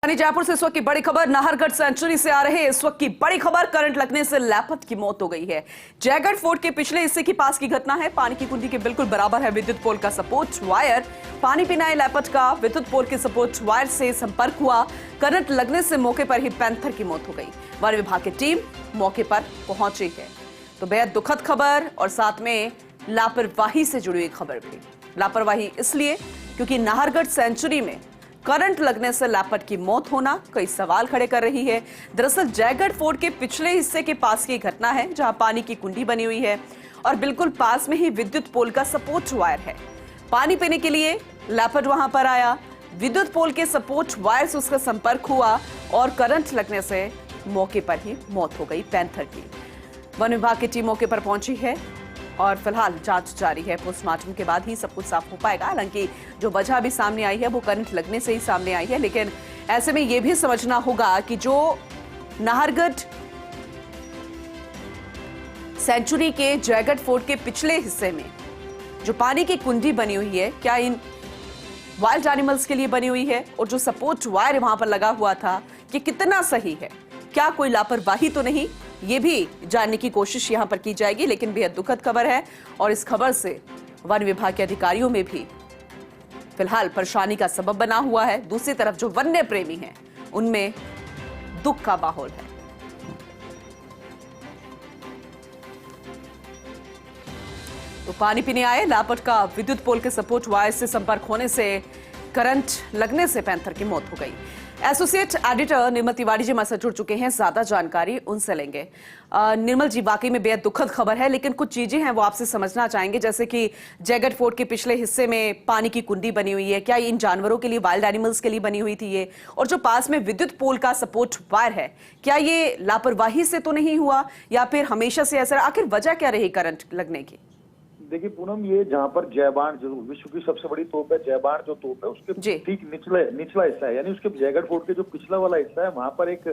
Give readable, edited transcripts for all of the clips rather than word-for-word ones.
जयपुर से इस वक्त की बड़ी खबर, नाहरगढ़ सेंचुरी से आ रहे इस वक्त की बड़ी खबर। करंट लगने से लापत की मौत हो गई है। जयगढ़ फोर्ट के पिछले हिस्से के पास की घटना है। पानी की कुंडी के बिल्कुल बराबर है विद्युत पोल का सपोर्ट वायर। पानी पीना है लापत का विद्युत पोल के सपोर्ट वायर से संपर्क हुआ। करंट लगने से मौके पर ही पैंथर की मौत हो गई। वन विभाग की टीम मौके पर पहुंची है। तो बेहद दुखद खबर और साथ में लापरवाही से जुड़ी हुई खबर भी। लापरवाही इसलिए क्योंकि नाहरगढ़ सेंचुरी में करंट लगने से लापत की मौत होना कई सवाल खड़े कर रही है। दरअसल जयगढ़ फोर्ट के पिछले हिस्से के पास की घटना है, जहां पानी की कुंडी बनी हुई है और बिल्कुल पास में ही विद्युत पोल का सपोर्ट वायर है। पानी पीने के लिए लापत वहां पर आया, विद्युत पोल के सपोर्ट वायर से उसका संपर्क हुआ और करंट लगने से मौके पर ही मौत हो गई पैंथर की। वन विभाग की टीम मौके पर पहुंची है और फिलहाल जांच जारी है। पोस्टमार्टम के बाद ही सब कुछ साफ हो पाएगा। हालांकि जो वजह अभी सामने आई है वो करंट लगने से ही सामने आई है, लेकिन ऐसे में यह भी समझना होगा कि जो नाहरगढ़ सेंचुरी के जयगढ़ फोर्ट के पिछले हिस्से में जो पानी की कुंडी बनी हुई है, क्या इन वाइल्ड एनिमल्स के लिए बनी हुई है और जो सपोर्ट वायर वहां पर लगा हुआ था कि कितना सही है, क्या कोई लापरवाही तो नहीं, ये भी जानने की कोशिश यहां पर की जाएगी। लेकिन बेहद दुखद खबर है और इस खबर से वन विभाग के अधिकारियों में भी फिलहाल परेशानी का सबब बना हुआ है। दूसरी तरफ जो वन्य प्रेमी हैं उनमें दुख का माहौल है। तो पानी पीने आए लापत का विद्युत पोल के सपोर्ट वायर से संपर्क होने से करंट लगने से पैंथर की मौत हो गई। एसोसिएट एडिटर निर्मल तिवारी जी हमारे साथ जुड़ चुके हैं, ज्यादा जानकारी उनसे लेंगे। निर्मल जी, वाकई में बेहद दुखद खबर है, लेकिन कुछ चीजें हैं वो आपसे समझना चाहेंगे, जैसे कि जयगढ़ फोर्ट के पिछले हिस्से में पानी की कुंडी बनी हुई है, क्या इन जानवरों के लिए, वाइल्ड एनिमल्स के लिए बनी हुई थी ये? और जो पास में विद्युत पोल का सपोर्ट वायर है, क्या ये लापरवाही से तो नहीं हुआ या फिर हमेशा से ऐसा? आखिर वजह क्या रही करंट लगने की? देखिए पूनम, ये जहाँ पर जयबाण जो विश्व की सबसे बड़ी तोप है, जयबाण जो तोप है उसके ठीक निचला हिस्सा है, यानी उसके जयगढ़ फोर्ट के जो पिछला वाला हिस्सा है वहां पर एक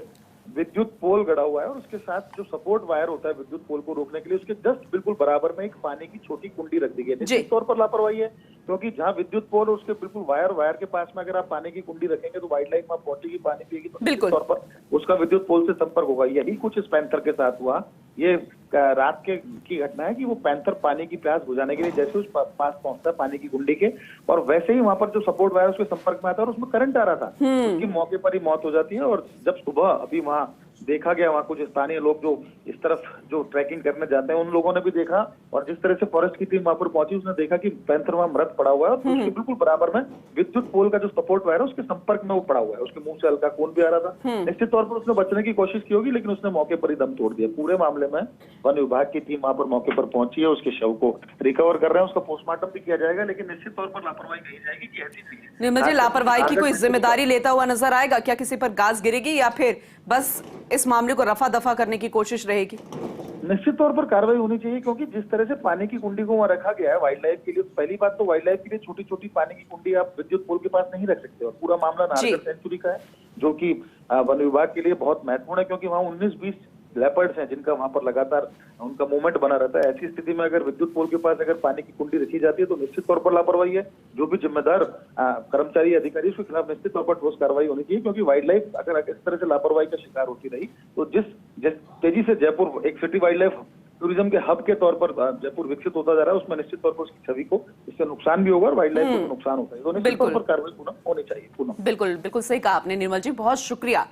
विद्युत पोल गड़ा हुआ है और उसके साथ जो सपोर्ट वायर होता है विद्युत पोल को रोकने के लिए, उसके जस्ट बिल्कुल बराबर में एक पानी की छोटी कुंडी रख दी गई है। निश्चित तौर पर लापरवाही है, क्योंकि जहाँ विद्युत पोल और उसके बिल्कुल वायर के पास में अगर आप पानी की कुंडी रखेंगे तो वाइल्ड लाइफ वहां पहुंचेगी, पानी पिएगी, तो निश्चित तौर पर उसका विद्युत पोल से संपर्क होगा। यही कुछ इस पैंथर के साथ हुआ। ये रात की घटना है कि वो पैंथर पानी की प्यास बुझाने के लिए जैसे उस पास पहुंचता है पानी की कुंडी के, और वैसे ही वहां पर जो सपोर्ट वायर उसके संपर्क में आता है और उसमें करंट आ रहा था, उसकी मौके पर ही मौत हो जाती है। और जब सुबह अभी वहां देखा गया, वहां कुछ स्थानीय लोग जो इस तरफ जो ट्रैकिंग करने जाते हैं उन लोगों ने भी देखा, और जिस तरह से फॉरेस्ट की टीम वहां पर पहुंची उसने देखा कि पैंथर वहां मृत पड़ा हुआ है और उसके बिल्कुल बराबर में विद्युत पोल का जो सपोर्ट वायर है उसके संपर्क में वो पड़ा हुआ है। उसके मुंह से हल्का खून भी आ रहा था। निश्चित तौर पर उसने बचने की कोशिश की होगी, लेकिन उसने मौके पर ही दम तोड़ दिया। पूरे मामले में वन विभाग की टीम वहां पर मौके पर पहुंची है, उसके शव को रिकवर कर रहे हैं, उसका पोस्टमार्टम भी किया जाएगा, लेकिन निश्चित तौर पर लापरवाही कही जाएगी कि ऐसी चीज। निर्मल जी, लापरवाही की कोई जिम्मेदारी लेता हुआ नजर आएगा क्या? किसी पर गाज गिरेगी या फिर बस इस मामले को रफा दफा करने की कोशिश रहेगी? निश्चित तौर पर कार्रवाई होनी चाहिए, क्योंकि जिस तरह से पानी की कुंडी को वहां रखा गया है वाइल्ड लाइफ के लिए, पहली बात तो वाइल्ड लाइफ के लिए छोटी छोटी पानी की कुंडी आप विद्युत पोल के पास नहीं रख सकते। और पूरा मामला नाहरगढ़ सेंचुरी का है, जो कि वन विभाग के लिए बहुत महत्वपूर्ण है, क्योंकि वहाँ 19-20 लेपर्ड्स हैं जिनका वहां पर लगातार उनका मूवमेंट बना रहता है। ऐसी स्थिति में अगर विद्युत पोल के पास अगर पानी की कुंडी रखी जाती है तो निश्चित तौर पर लापरवाही है। जो भी जिम्मेदार कर्मचारी अधिकारी उसके खिलाफ निश्चित तौर पर ठोस कार्रवाई होनी चाहिए, क्योंकि वाइल्ड लाइफ अगर इस तरह से लापरवाही का शिकार होती रही तो जिस तेजी से जयपुर एक सिटी वाइल्ड लाइफ टूरिज्म के हब के तौर पर जयपुर विकसित होता जा रहा है, उसमें निश्चित तौर पर उसकी छवि को इससे नुकसान भी होगा और वाइल्ड लाइफ को नुकसान होता है। तो निश्चित तौर पर कार्रवाई होनी चाहिए। बिल्कुल बिल्कुल सही कहा आपने निर्मल जी, बहुत शुक्रिया।